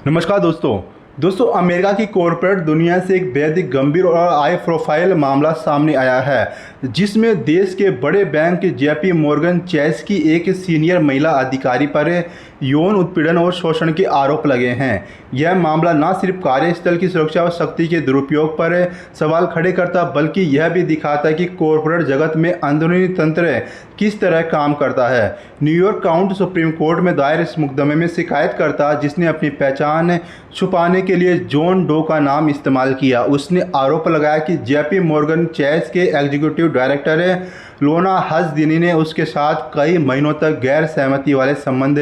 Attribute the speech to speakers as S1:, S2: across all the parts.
S1: नमस्कार दोस्तों अमेरिका की कॉरपोरेट दुनिया से एक बेहद ही गंभीर और हाई प्रोफाइल मामला सामने आया है, जिसमें देश के बड़े बैंक जेपी मॉर्गन चेस की एक सीनियर महिला अधिकारी पर यौन उत्पीड़न और शोषण के आरोप लगे हैं। यह मामला न सिर्फ कार्यस्थल की सुरक्षा और शक्ति के दुरुपयोग पर सवाल खड़े करता, बल्कि यह भी दिखाता कि कॉरपोरेट जगत में अंदरूनी तंत्र किस तरह काम करता है। न्यूयॉर्क काउंटी सुप्रीम कोर्ट में दायर इस मुकदमे में शिकायतकर्ता, जिसने अपनी पहचान छुपाने के लिए जॉन डो का नाम इस्तेमाल किया, उसने आरोप लगाया कि जेपी मॉर्गन चेस के एग्जीक्यूटिव डायरेक्टर लोना हसदिनी ने उसके साथ कई महीनों तक गैर सहमति वाले संबंध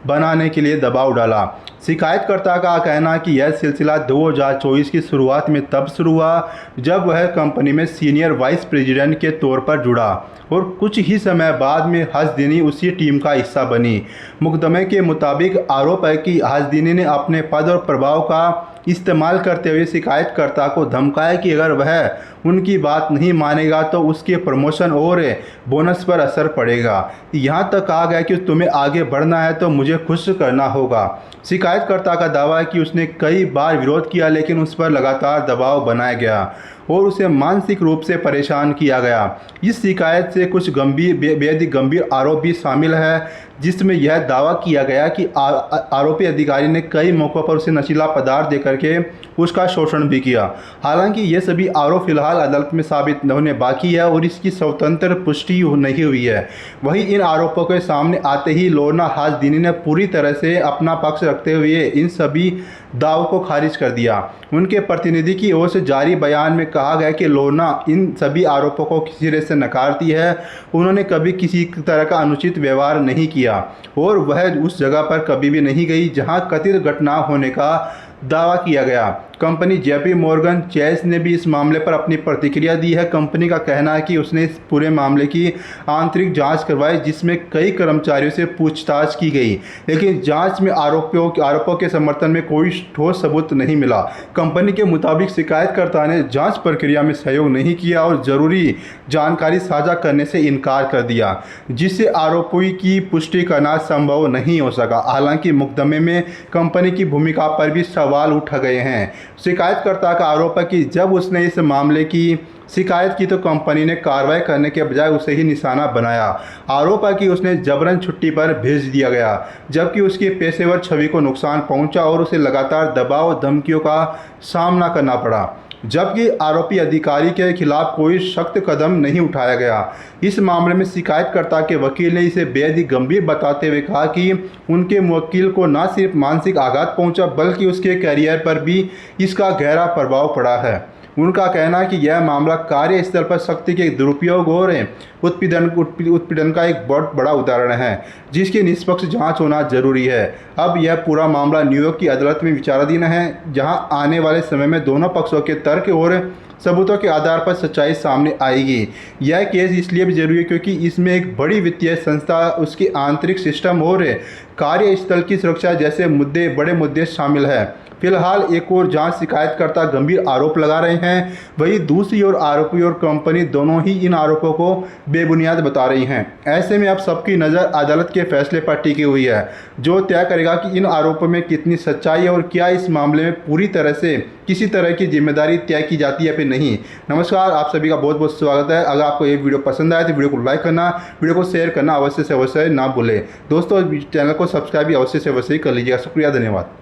S1: बनाने के लिए दबाव डाला। शिकायतकर्ता का कहना है कि यह सिलसिला 2024 की शुरुआत में तब शुरू हुआ जब वह कंपनी में सीनियर वाइस प्रेसिडेंट के तौर पर जुड़ा और कुछ ही समय बाद में हसदिनी उसी टीम का हिस्सा बनी। मुकदमे के मुताबिक आरोप है कि हसदिनी ने अपने पद और प्रभाव का इस्तेमाल करते हुए शिकायतकर्ता को धमकाया कि अगर वह उनकी बात नहीं मानेगा तो उसके प्रमोशन और बोनस पर असर पड़ेगा। यहाँ तक कहा गया कि तुम्हें आगे बढ़ना है तो मुझे खुश करना होगा। शिकायतकर्ता का दावा है कि उसने कई बार विरोध किया, लेकिन उस पर लगातार दबाव बनाया गया और उसे मानसिक रूप से परेशान किया गया। इस शिकायत से कुछ बेहद गंभीर आरोप भी शामिल है, जिसमें यह दावा किया गया कि आरोपी अधिकारी ने कई मौक़ों पर उसे नशीला पदार्थ देकर के उसका शोषण भी किया। हालांकि ये सभी आरोप फिलहाल अदालत में साबित होने बाकी है और इसकी स्वतंत्र पुष्टि नहीं हुई है। वहीं इन आरोपों के सामने आते ही लोना हसदिनी ने पूरी तरह से अपना पक्ष रखते हुए इन सभी दावों को खारिज कर दिया। उनके प्रतिनिधि की ओर से जारी बयान में कहा गया कि लोना इन सभी आरोपों को किसी तरह से नकारती है। उन्होंने कभी किसी तरह का अनुचित व्यवहार नहीं किया और वह उस जगह पर कभी भी नहीं गई जहां कथित घटना होने का दावा किया गया। कंपनी जेपी मॉर्गन चेस ने भी इस मामले पर अपनी प्रतिक्रिया दी है। कंपनी का कहना है कि उसने इस पूरे मामले की आंतरिक जांच करवाई, जिसमें कई कर्मचारियों से पूछताछ की गई, लेकिन जांच में आरोपों के समर्थन में कोई ठोस सबूत नहीं मिला। कंपनी के मुताबिक शिकायतकर्ता ने जांच प्रक्रिया में सहयोग नहीं किया और जरूरी जानकारी साझा करने से इनकार कर दिया, जिससे आरोपों की पुष्टि करना संभव नहीं हो सका। हालांकि मुकदमे में कंपनी की भूमिका पर भी सवाल उठ गए हैं। शिकायतकर्ता का आरोप है कि जब उसने इस मामले की शिकायत की तो कंपनी ने कार्रवाई करने के बजाय उसे ही निशाना बनाया। आरोप है कि उसने जबरन छुट्टी पर भेज दिया गया, जबकि उसकी पेशेवर छवि को नुकसान पहुंचा और उसे लगातार दबाव और धमकियों का सामना करना पड़ा, जबकि आरोपी अधिकारी के खिलाफ कोई सख्त कदम नहीं उठाया गया। इस मामले में शिकायतकर्ता के वकील ने इसे बेहद ही गंभीर बताते हुए कहा कि उनके मुवक्किल को न सिर्फ मानसिक आघात पहुंचा, बल्कि उसके करियर पर भी इसका गहरा प्रभाव पड़ा है। उनका कहना है कि यह मामला कार्यस्थल पर शक्ति के दुरुपयोग और उत्पीड़न का एक बहुत बड़ा उदाहरण है, जिसकी निष्पक्ष जांच होना जरूरी है। अब यह पूरा मामला न्यूयॉर्क की अदालत में विचाराधीन है, जहां आने वाले समय में दोनों पक्षों के तर्क और सबूतों के आधार पर सच्चाई सामने आएगी। यह केस इसलिए भी जरूरी है क्योंकि इसमें एक बड़ी वित्तीय संस्था, उसकी आंतरिक सिस्टम और कार्यस्थल की सुरक्षा जैसे बड़े मुद्दे शामिल हैं। फिलहाल एक और जांच शिकायतकर्ता गंभीर आरोप लगा रहे हैं, वहीं दूसरी ओर आरोपी और कंपनी दोनों ही इन आरोपों को बेबुनियाद बता रही हैं। ऐसे में अब सबकी नज़र अदालत के फैसले पर टिकी हुई है, जो तय करेगा कि इन आरोपों में कितनी सच्चाई है और क्या इस मामले में पूरी तरह से किसी तरह की जिम्मेदारी तय की जाती है फिर नहीं। नमस्कार, आप सभी का बहुत बहुत स्वागत है। अगर आपको ये वीडियो पसंद आए तो वीडियो को लाइक करना, वीडियो को शेयर करना अवश्य से अवश्य ना भूलें। दोस्तों, चैनल को सब्सक्राइब भी अवश्य से अवश्य कर लीजिएगा। शुक्रिया, धन्यवाद।